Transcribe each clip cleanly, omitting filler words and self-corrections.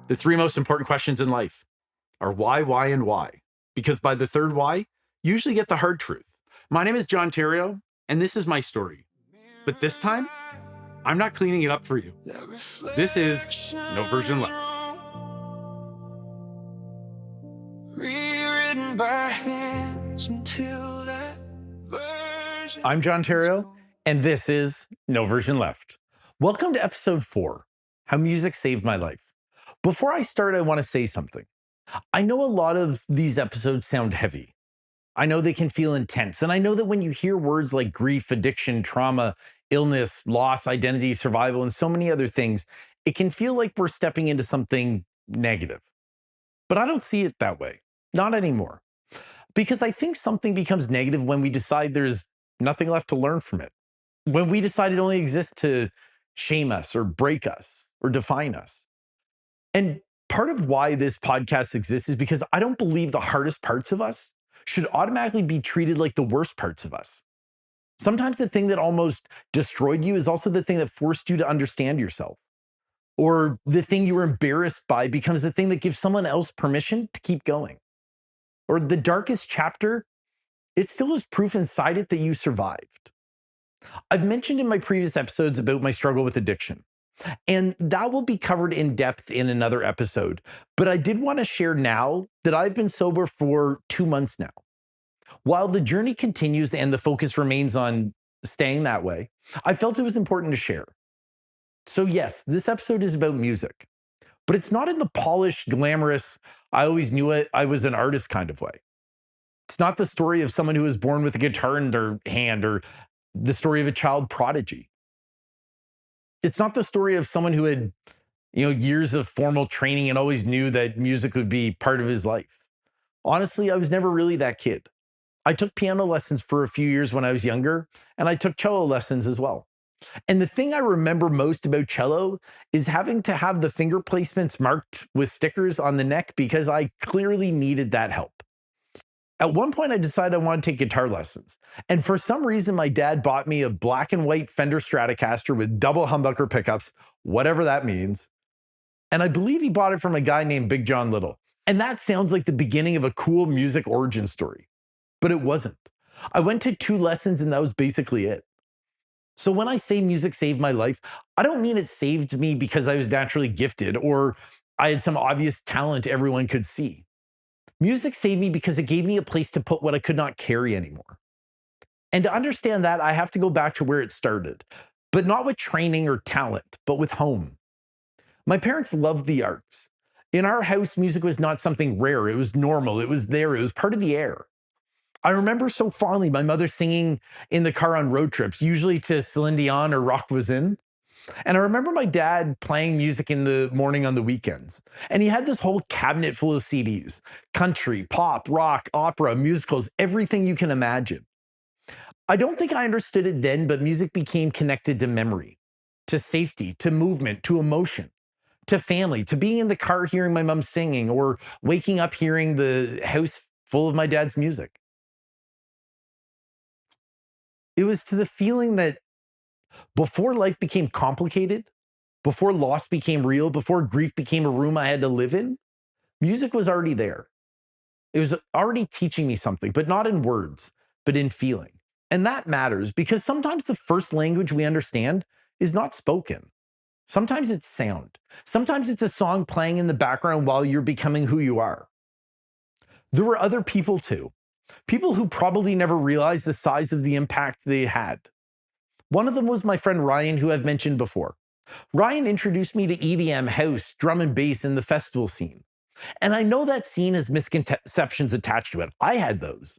The three most important questions in life are why, and why. Because by the third why, you usually get the hard truth. My name is John Terrio, and this is my story. But this time, I'm not cleaning it up for you. This is No Version Left. Rewritten by hands until that version. I'm John Terrio, and this is No Version Left. Welcome to episode 4, How Music Saved My Life. Before I start, I want to say something. I know a lot of these episodes sound heavy. I know they can feel intense, and I know that when you hear words like grief, addiction, trauma, illness, loss, identity, survival, and so many other things, it can feel like we're stepping into something negative. But I don't see it that way. Not anymore. Because I think something becomes negative when we decide there's nothing left to learn from it. When we decide it only exists to shame us or break us or define us. And part of why this podcast exists is because I don't believe the hardest parts of us should automatically be treated like the worst parts of us. Sometimes the thing that almost destroyed you is also the thing that forced you to understand yourself. Or the thing you were embarrassed by becomes the thing that gives someone else permission to keep going. Or the darkest chapter, it still has proof inside it that you survived. I've mentioned in my previous episodes about my struggle with addiction, and that will be covered in depth in another episode. But I did want to share now that I've been sober for 2 months now. While the journey continues and the focus remains on staying that way, I felt it was important to share. So yes, this episode is about music, but it's not in the polished, glamorous, I always knew it, I was an artist kind of way. It's not the story of someone who was born with a guitar in their hand or the story of a child prodigy. It's not the story of someone who had, years of formal training and always knew that music would be part of his life. Honestly, I was never really that kid. I took piano lessons for a few years when I was younger, and I took cello lessons as well. And the thing I remember most about cello is having to have the finger placements marked with stickers on the neck because I clearly needed that help. At one point, I decided I wanted to take guitar lessons. And for some reason, my dad bought me a black and white Fender Stratocaster with double humbucker pickups, whatever that means. And I believe he bought it from a guy named Big John Little. And that sounds like the beginning of a cool music origin story. But it wasn't. I went to 2 lessons and that was basically it. So when I say music saved my life, I don't mean it saved me because I was naturally gifted or I had some obvious talent everyone could see. Music saved me because it gave me a place to put what I could not carry anymore. And to understand that, I have to go back to where it started, but not with training or talent, but with home. My parents loved the arts. In our house, music was not something rare. It was normal. It was there. It was part of the air. I remember so fondly my mother singing in the car on road trips, usually to Celine Dion or Rock Voisin. And I remember my dad playing music in the morning on the weekends. And he had this whole cabinet full of CDs, country, pop, rock, opera, musicals, everything you can imagine. I don't think I understood it then, but music became connected to memory, to safety, to movement, to emotion, to family, to being in the car hearing my mom singing or waking up hearing the house full of my dad's music. It was to the feeling that before life became complicated, before loss became real, before grief became a room I had to live in, music was already there. It was already teaching me something, but not in words, but in feeling. And that matters because sometimes the first language we understand is not spoken. Sometimes it's sound. Sometimes it's a song playing in the background while you're becoming who you are. There were other people too, people who probably never realized the size of the impact they had. One of them was my friend Ryan, who I've mentioned before. Ryan introduced me to EDM, house, drum and bass, and the festival scene. And I know that scene has misconceptions attached to it. I had those.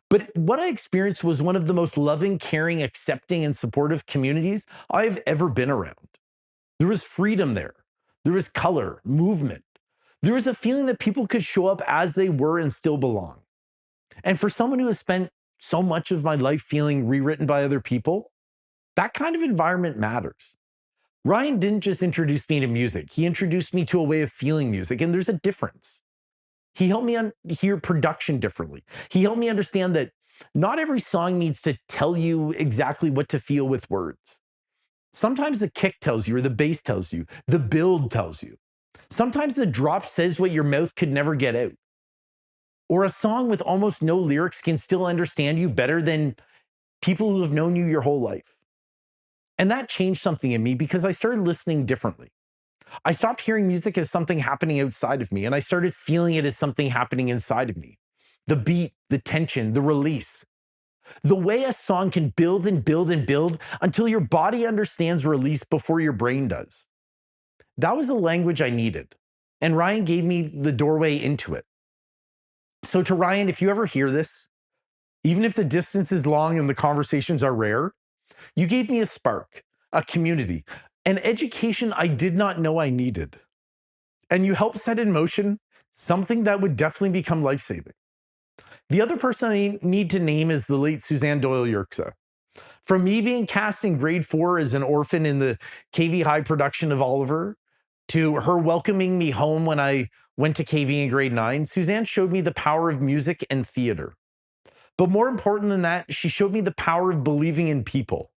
But what I experienced was one of the most loving, caring, accepting, and supportive communities I've ever been around. There was freedom there. There was color, movement. There was a feeling that people could show up as they were and still belong. And for someone who has spent so much of my life feeling rewritten by other people, that kind of environment matters. Ryan didn't just introduce me to music. He introduced me to a way of feeling music, and there's a difference. He helped me hear production differently. He helped me understand that not every song needs to tell you exactly what to feel with words. Sometimes the kick tells you, or the bass tells you, the build tells you. Sometimes the drop says what your mouth could never get out. Or a song with almost no lyrics can still understand you better than people who have known you your whole life. And that changed something in me because I started listening differently. I stopped hearing music as something happening outside of me, and I started feeling it as something happening inside of me. The beat, the tension, the release. The way a song can build and build and build until your body understands release before your brain does. That was the language I needed. And Ryan gave me the doorway into it. So, to Ryan, if you ever hear this, even if the distance is long and the conversations are rare, you gave me a spark, a community, an education I did not know I needed. And you helped set in motion something that would definitely become life saving. The other person I need to name is the late Suzanne Doyle Yerxa. From me being cast in grade 4 as an orphan in the KV High production of Oliver, to her welcoming me home when I went to KV in grade 9, Suzanne showed me the power of music and theater. But more important than that, she showed me the power of believing in people.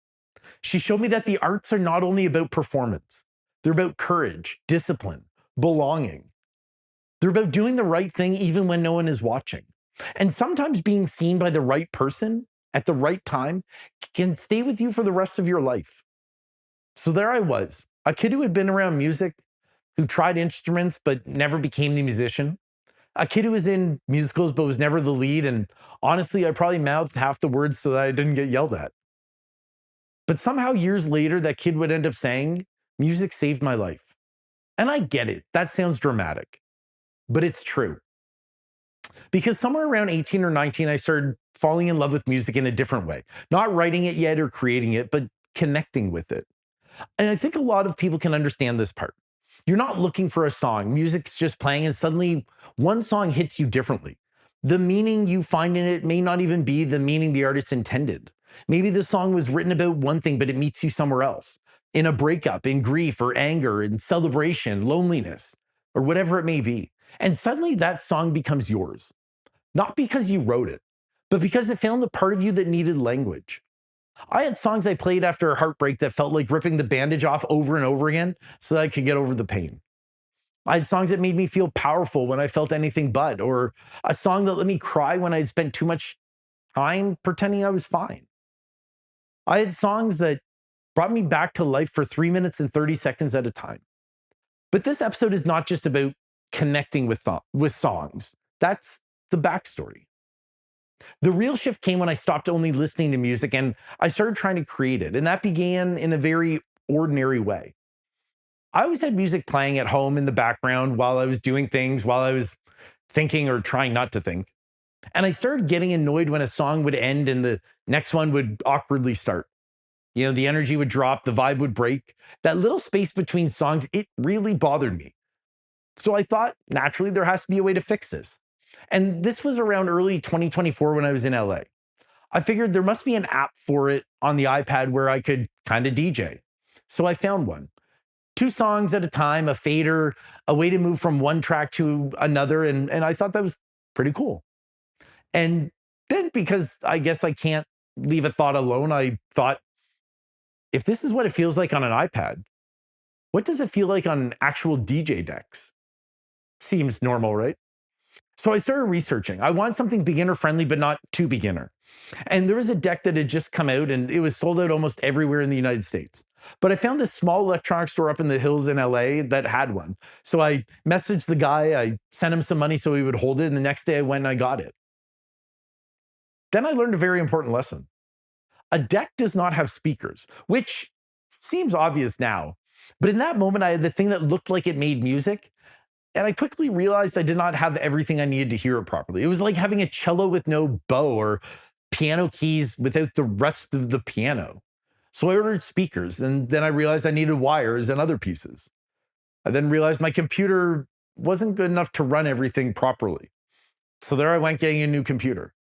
She showed me that the arts are not only about performance, they're about courage, discipline, belonging. They're about doing the right thing even when no one is watching. And sometimes being seen by the right person at the right time can stay with you for the rest of your life. So there I was, a kid who had been around music, who tried instruments but never became the musician, a kid who was in musicals but was never the lead. And honestly, I probably mouthed half the words so that I didn't get yelled at. But somehow years later, that kid would end up saying, music saved my life. And I get it. That sounds dramatic, but it's true. Because somewhere around 18 or 19, I started falling in love with music in a different way, not writing it yet or creating it, but connecting with it. And I think a lot of people can understand this part. You're not looking for a song, music's just playing, and suddenly one song hits you differently. The meaning you find in it may not even be the meaning the artist intended. Maybe the song was written about one thing, but it meets you somewhere else, in a breakup, in grief or anger, in celebration, loneliness, or whatever it may be. And suddenly that song becomes yours, not because you wrote it, but because it found the part of you that needed language. I had songs I played after a heartbreak that felt like ripping the bandage off over and over again so that I could get over the pain. I had songs that made me feel powerful when I felt anything but, or a song that let me cry when I had spent too much time pretending I was fine. I had songs that brought me back to life for 3 minutes and 30 seconds at a time. But this episode is not just about connecting with songs. That's the backstory. The real shift came when I stopped only listening to music and I started trying to create it. And that began in a very ordinary way. I always had music playing at home in the background while I was doing things, while I was thinking or trying not to think. And I started getting annoyed when a song would end and the next one would awkwardly start. The energy would drop, the vibe would break. That little space between songs, it really bothered me. So I thought, naturally, there has to be a way to fix this. And this was around early 2024 when I was in LA. I figured there must be an app for it on the iPad where I could kind of DJ. So I found one. 2 songs at a time, a fader, a way to move from one track to another. And I thought that was pretty cool. And then, because I guess I can't leave a thought alone, I thought, if this is what it feels like on an iPad, what does it feel like on actual DJ decks? Seems normal, right? So I started researching. I want something beginner friendly, but not too beginner. And there was a deck that had just come out and it was sold out almost everywhere in the United States. But I found this small electronics store up in the hills in LA that had one. So I messaged the guy, I sent him some money so he would hold it. And the next day I went and I got it. Then I learned a very important lesson. A deck does not have speakers, which seems obvious now. But in that moment, I had the thing that looked like it made music. And I quickly realized I did not have everything I needed to hear it properly. It was like having a cello with no bow or piano keys without the rest of the piano. So I ordered speakers, and then I realized I needed wires and other pieces. I then realized my computer wasn't good enough to run everything properly. So there I went getting a new computer.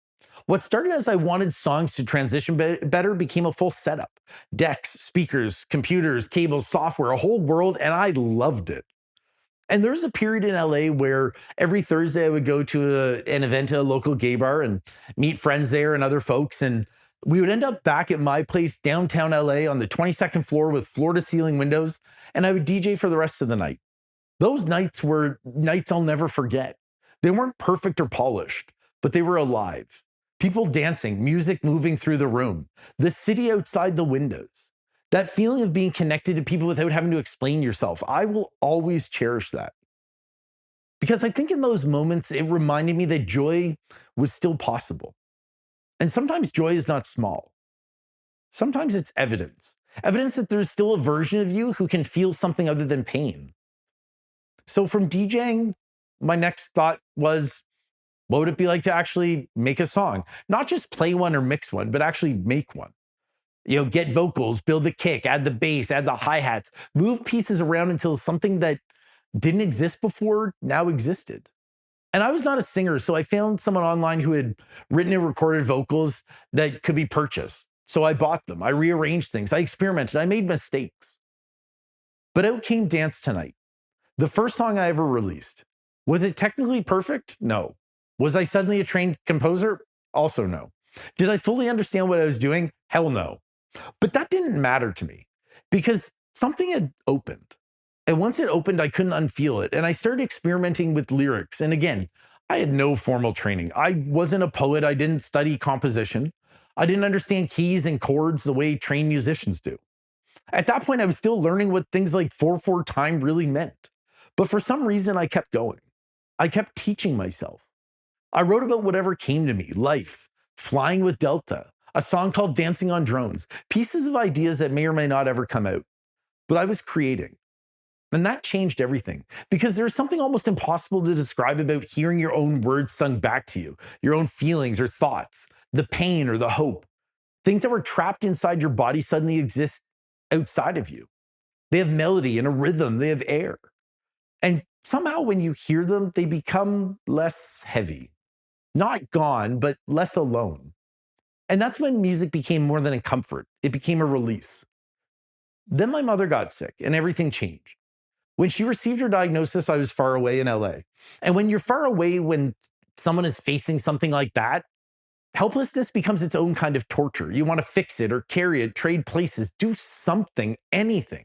What started as I wanted songs to transition better became a full setup: decks, speakers, computers, cables, software, a whole world, and I loved it. And there was a period in LA where every Thursday I would go to an event at a local gay bar and meet friends there and other folks. And we would end up back at my place downtown LA on the 22nd floor with floor to ceiling windows. And I would DJ for the rest of the night. Those nights were nights I'll never forget. They weren't perfect or polished, but they were alive. People dancing, music moving through the room, the city outside the windows. That feeling of being connected to people without having to explain yourself. I will always cherish that. Because I think in those moments, it reminded me that joy was still possible. And sometimes joy is not small. Sometimes it's evidence, evidence that there's still a version of you who can feel something other than pain. So from DJing, my next thought was, what would it be like to actually make a song? Not just play one or mix one, but actually make one. Get vocals, build the kick, add the bass, add the hi-hats, move pieces around until something that didn't exist before now existed. And I was not a singer, so I found someone online who had written and recorded vocals that could be purchased. So I bought them. I rearranged things. I experimented. I made mistakes. But out came Dance Tonight, the first song I ever released. Was it technically perfect? No. Was I suddenly a trained composer? Also no. Did I fully understand what I was doing? Hell no. But that didn't matter to me because something had opened. And once it opened, I couldn't unfeel it. And I started experimenting with lyrics. And again, I had no formal training. I wasn't a poet. I didn't study composition. I didn't understand keys and chords the way trained musicians do. At that point, I was still learning what things like 4/4 time really meant. But for some reason, I kept going. I kept teaching myself. I wrote about whatever came to me: life, flying with Delta, a song called Dancing on Drones, pieces of ideas that may or may not ever come out. But I was creating. And that changed everything because there's something almost impossible to describe about hearing your own words sung back to you, your own feelings or thoughts, the pain or the hope. Things that were trapped inside your body suddenly exist outside of you. They have melody and a rhythm, they have air. And somehow when you hear them, they become less heavy. Not gone, but less alone. And that's when music became more than a comfort, it became a release. Then my mother got sick and everything changed. When she received her diagnosis, I was far away in LA. And when you're far away, when someone is facing something like that, helplessness becomes its own kind of torture. You want to fix it or carry it, trade places, do something, anything.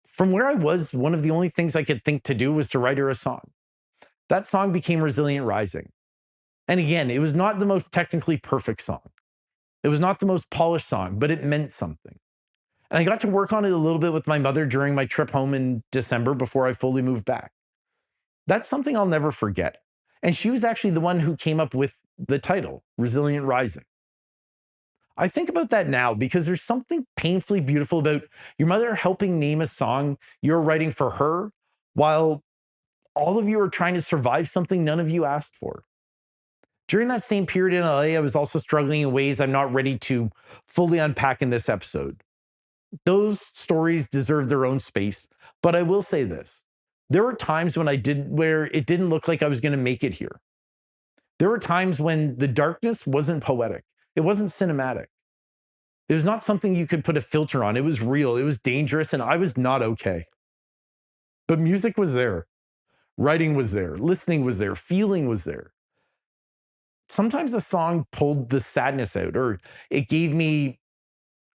From where I was, one of the only things I could think to do was to write her a song. That song became Resilient Rising. And again, it was not the most technically perfect song. It was not the most polished song, but it meant something. And I got to work on it a little bit with my mother during my trip home in December before I fully moved back. That's something I'll never forget. And she was actually the one who came up with the title, Resilient Rising. I think about that now because there's something painfully beautiful about your mother helping name a song you're writing for her while all of you are trying to survive something none of you asked for. During that same period in LA, I was also struggling in ways I'm not ready to fully unpack in this episode. Those stories deserve their own space, but I will say this. There were times when where it didn't look like I was going to make it here. There were times when the darkness wasn't poetic. It wasn't cinematic. It was not something you could put a filter on. It was real. It was dangerous and I was not okay. But music was there. Writing was there. Listening was there. Feeling was there. Sometimes a song pulled the sadness out or it gave me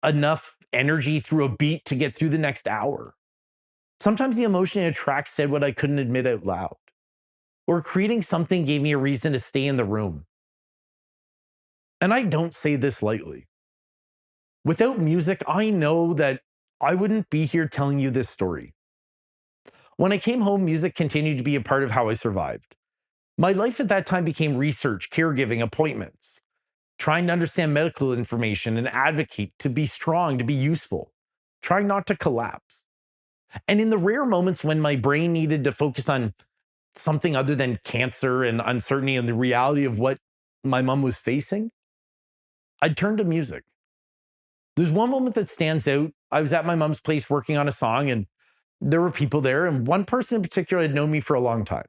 enough energy through a beat to get through the next hour. Sometimes the emotion in a track said what I couldn't admit out loud. Or creating something gave me a reason to stay in the room. And I don't say this lightly. Without music, I know that I wouldn't be here telling you this story. When I came home, music continued to be a part of how I survived. My life at that time became research, caregiving, appointments, trying to understand medical information and advocate, to be strong, to be useful, trying not to collapse. And in the rare moments when my brain needed to focus on something other than cancer and uncertainty and the reality of what my mom was facing, I'd turn to music. There's one moment that stands out. I was at my mom's place working on a song, and there were people there. And one person in particular had known me for a long time.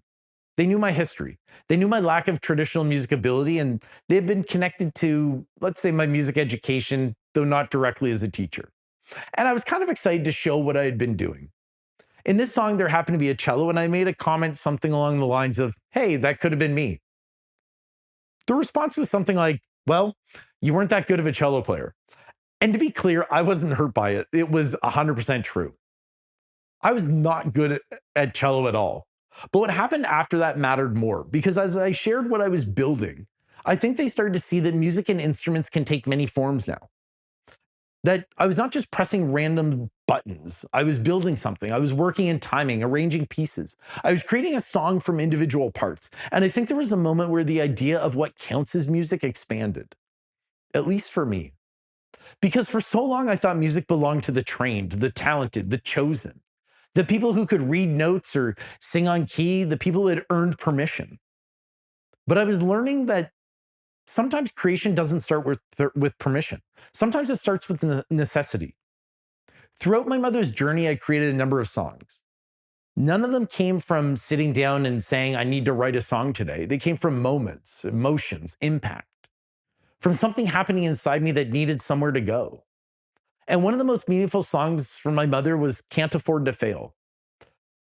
They knew my history. They knew my lack of traditional music ability, and they had been connected to, let's say, my music education, though not directly as a teacher. And I was kind of excited to show what I had been doing. In this song, there happened to be a cello, and I made a comment something along the lines of, hey, that could have been me. The response was something like, well, you weren't that good of a cello player. And to be clear, I wasn't hurt by it. It was 100% true. I was not good at cello at all. But what happened after that mattered more because as I shared what I was building, I think they started to see that music and instruments can take many forms now. That I was not just pressing random buttons. I was building something. I was working in timing, arranging pieces. I was creating a song from individual parts. And I think there was a moment where the idea of what counts as music expanded, at least for me. Because for so long, I thought music belonged to the trained, the talented, the chosen, the people who could read notes or sing on key, the people who had earned permission. But I was learning that sometimes creation doesn't start with permission. Sometimes it starts with necessity. Throughout my mother's journey, I created a number of songs. None of them came from sitting down and saying, I need to write a song today. They came from moments, emotions, impact, from something happening inside me that needed somewhere to go. And one of the most meaningful songs from my mother was Can't Afford to Fail.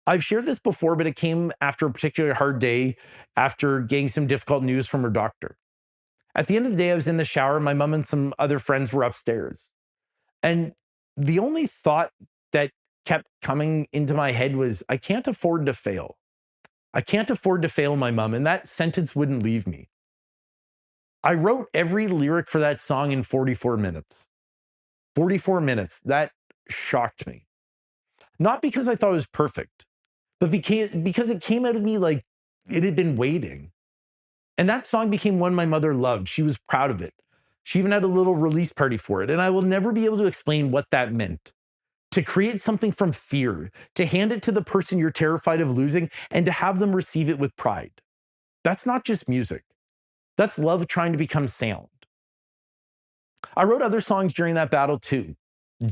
I've shared this before, but it came after a particularly hard day after getting some difficult news from her doctor. At the end of the day, I was in the shower. My mom and some other friends were upstairs. And the only thought that kept coming into my head was, I can't afford to fail. I can't afford to fail my mom. And that sentence wouldn't leave me. I wrote every lyric for that song in 44 minutes. 44 minutes. That shocked me. Not because I thought it was perfect, but because it came out of me like it had been waiting. And that song became one my mother loved. She was proud of it. She even had a little release party for it. And I will never be able to explain what that meant. To create something from fear, to hand it to the person you're terrified of losing, and to have them receive it with pride. That's not just music. That's love trying to become sound. I wrote other songs during that battle too.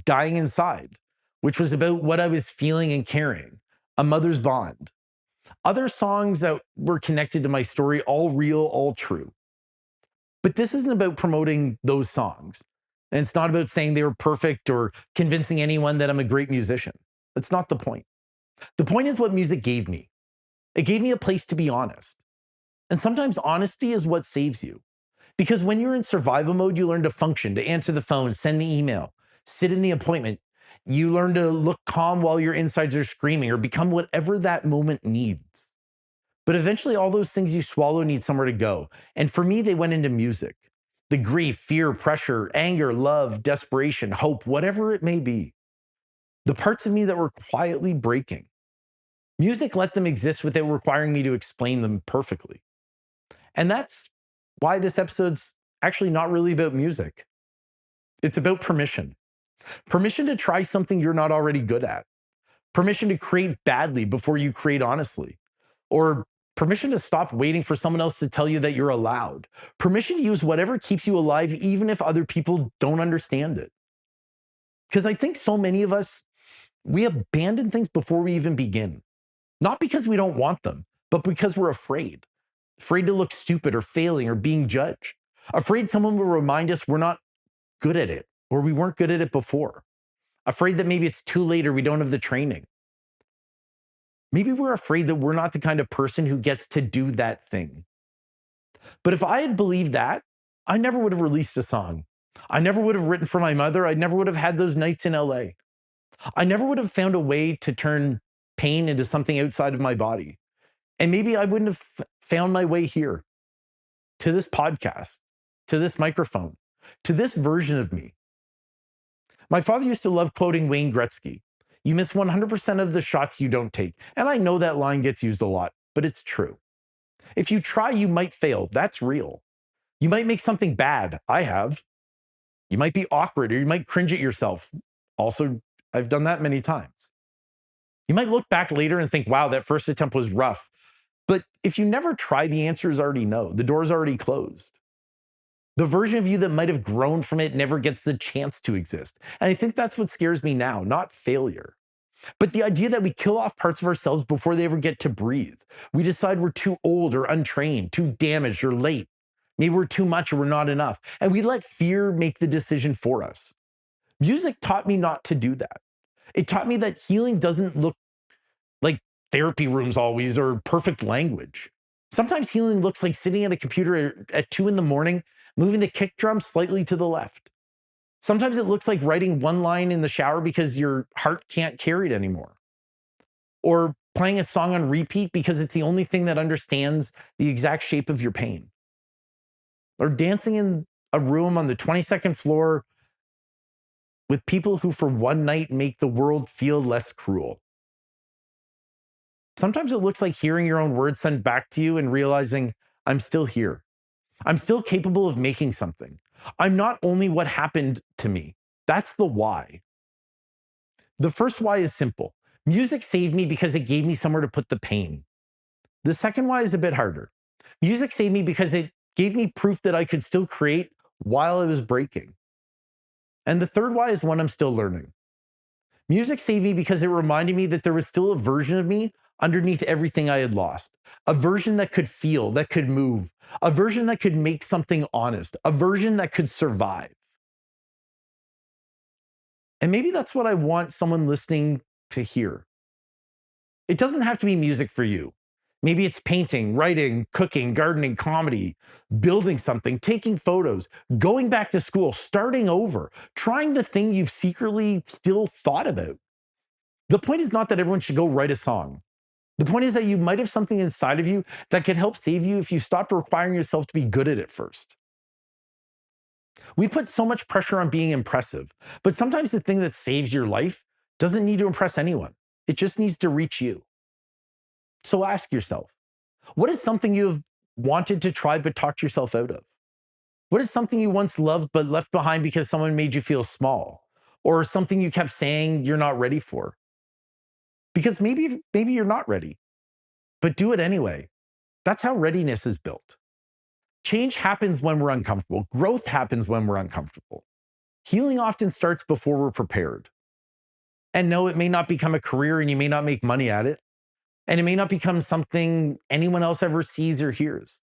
Dying Inside, which was about what I was feeling and carrying, a mother's bond. Other songs that were connected to my story, all real, all true. But this isn't about promoting those songs. And it's not about saying they were perfect or convincing anyone that I'm a great musician. That's not the point. The point is what music gave me. It gave me a place to be honest. And sometimes honesty is what saves you. Because when you're in survival mode, you learn to function, to answer the phone, send the email, sit in the appointment. You learn to look calm while your insides are screaming or become whatever that moment needs. But eventually, all those things you swallow need somewhere to go. And for me, they went into music. The grief, fear, pressure, anger, love, desperation, hope, whatever it may be. The parts of me that were quietly breaking. Music let them exist without requiring me to explain them perfectly. And that's why this episode's actually not really about music. It's about permission. Permission to try something you're not already good at. Permission to create badly before you create honestly. Or permission to stop waiting for someone else to tell you that you're allowed. Permission to use whatever keeps you alive, even if other people don't understand it. Because I think so many of us, we abandon things before we even begin. Not because we don't want them, but because we're afraid. Afraid to look stupid or failing or being judged. Afraid someone will remind us we're not good at it or we weren't good at it before. Afraid that maybe it's too late or we don't have the training. Maybe we're afraid that we're not the kind of person who gets to do that thing. But if I had believed that, I never would have released a song. I never would have written for my mother. I never would have had those nights in LA. I never would have found a way to turn pain into something outside of my body. And maybe I wouldn't have found my way here to this podcast, to this microphone, to this version of me. My father used to love quoting Wayne Gretzky. You miss 100% of the shots you don't take. And I know that line gets used a lot, but it's true. If you try, you might fail. That's real. You might make something bad. I have. You might be awkward or you might cringe at yourself. Also, I've done that many times. You might look back later and think, wow, that first attempt was rough. But if you never try, the answer is already no. The door's already closed. The version of you that might have grown from it never gets the chance to exist. And I think that's what scares me now, not failure. But the idea that we kill off parts of ourselves before they ever get to breathe. We decide we're too old or untrained, too damaged or late. Maybe we're too much or we're not enough. And we let fear make the decision for us. Music taught me not to do that. It taught me that healing doesn't look like therapy rooms always or perfect language. Sometimes healing looks like sitting at a computer at 2 in the morning, moving the kick drum slightly to the left. Sometimes it looks like writing one line in the shower because your heart can't carry it anymore. or playing a song on repeat because it's the only thing that understands the exact shape of your pain, or dancing in a room on the 22nd floor with people who for one night make the world feel less cruel. Sometimes it looks like hearing your own words sent back to you and realizing, I'm still here. I'm still capable of making something. I'm not only what happened to me. That's the why. The first why is simple. Music saved me because it gave me somewhere to put the pain. The second why is a bit harder. Music saved me because it gave me proof that I could still create while I was breaking. And the third why is one I'm still learning. Music saved me because it reminded me that there was still a version of me underneath everything I had lost. A version that could feel, that could move, a version that could make something honest, a version that could survive. And maybe that's what I want someone listening to hear. It doesn't have to be music for you. Maybe it's painting, writing, cooking, gardening, comedy, building something, taking photos, going back to school, starting over, trying the thing you've secretly still thought about. The point is not that everyone should go write a song. The point is that you might have something inside of you that could help save you if you stopped requiring yourself to be good at it first. We put so much pressure on being impressive, but sometimes the thing that saves your life doesn't need to impress anyone. It just needs to reach you. So ask yourself, what is something you have wanted to try but talked yourself out of? What is something you once loved but left behind because someone made you feel small? Or something you kept saying you're not ready for? Because maybe you're not ready, but do it anyway. That's how readiness is built. Change happens when we're uncomfortable. Growth happens when we're uncomfortable. Healing often starts before we're prepared. And no, it may not become a career and you may not make money at it. And it may not become something anyone else ever sees or hears,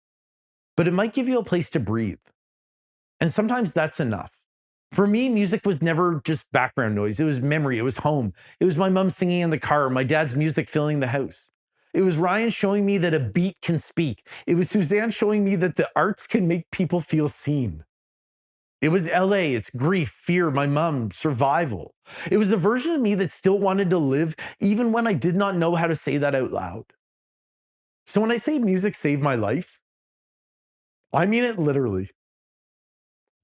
but it might give you a place to breathe. And sometimes that's enough. For me, music was never just background noise. It was memory. It was home. It was my mom singing in the car, my dad's music filling the house. It was Ryan showing me that a beat can speak. It was Suzanne showing me that the arts can make people feel seen. It was LA, it's grief, fear, my mom, survival. It was a version of me that still wanted to live, even when I did not know how to say that out loud. So when I say music saved my life, I mean it literally.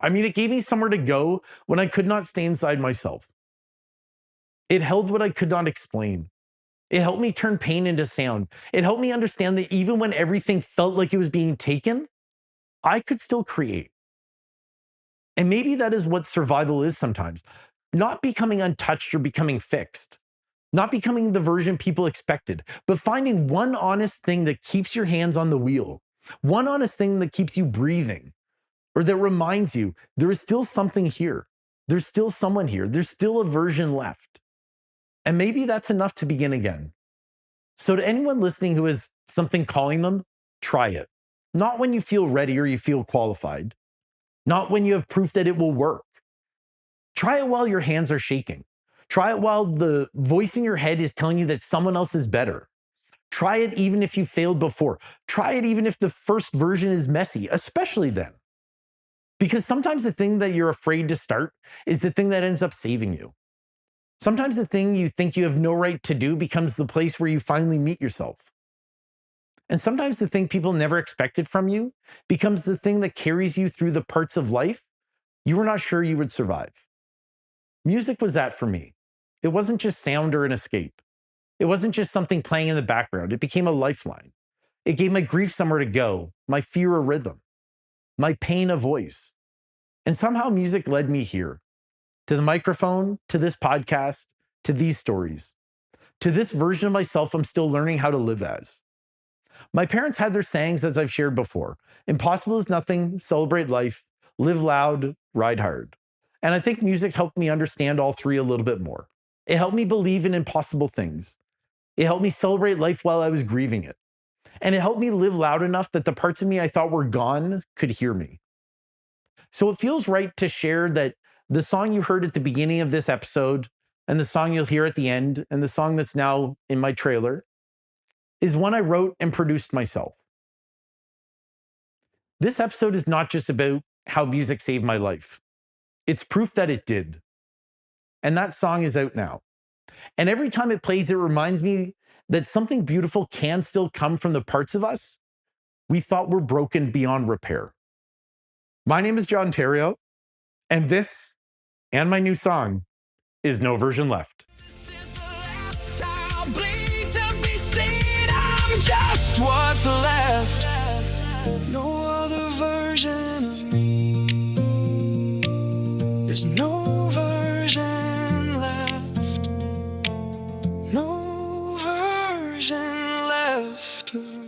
I mean, it gave me somewhere to go when I could not stay inside myself. It held what I could not explain. It helped me turn pain into sound. It helped me understand that even when everything felt like it was being taken, I could still create. And maybe that is what survival is sometimes, not becoming untouched or becoming fixed, not becoming the version people expected, but finding one honest thing that keeps your hands on the wheel, one honest thing that keeps you breathing, or that reminds you there is still something here. There's still someone here. There's still a version left. And maybe that's enough to begin again. So, to anyone listening who has something calling them, try it. Not when you feel ready or you feel qualified, not when you have proof that it will work. Try it while your hands are shaking. Try it while the voice in your head is telling you that someone else is better. Try it even if you failed before. Try it even if the first version is messy, especially then. Because sometimes the thing that you're afraid to start is the thing that ends up saving you. Sometimes the thing you think you have no right to do becomes the place where you finally meet yourself. And sometimes the thing people never expected from you becomes the thing that carries you through the parts of life you were not sure you would survive. Music was that for me. It wasn't just sound or an escape. It wasn't just something playing in the background. It became a lifeline. It gave my grief somewhere to go, my fear a rhythm, my pain a voice. And somehow music led me here, to the microphone, to this podcast, to these stories, to this version of myself I'm still learning how to live as. My parents had their sayings, as I've shared before: impossible is nothing, celebrate life, live loud, ride hard. And I think music helped me understand all three a little bit more. It helped me believe in impossible things. It helped me celebrate life while I was grieving it. And it helped me live loud enough that the parts of me I thought were gone could hear me. So it feels right to share that the song you heard at the beginning of this episode, and the song you'll hear at the end, and the song that's now in my trailer, is one I wrote and produced myself. This episode is not just about how music saved my life. It's proof that it did. And that song is out now. And every time it plays, it reminds me that something beautiful can still come from the parts of us we thought were broken beyond repair. My name is John Terrio, and this and my new song is No Version Left. I'm just what's left. No other version of me. There's no version left. No version left of me.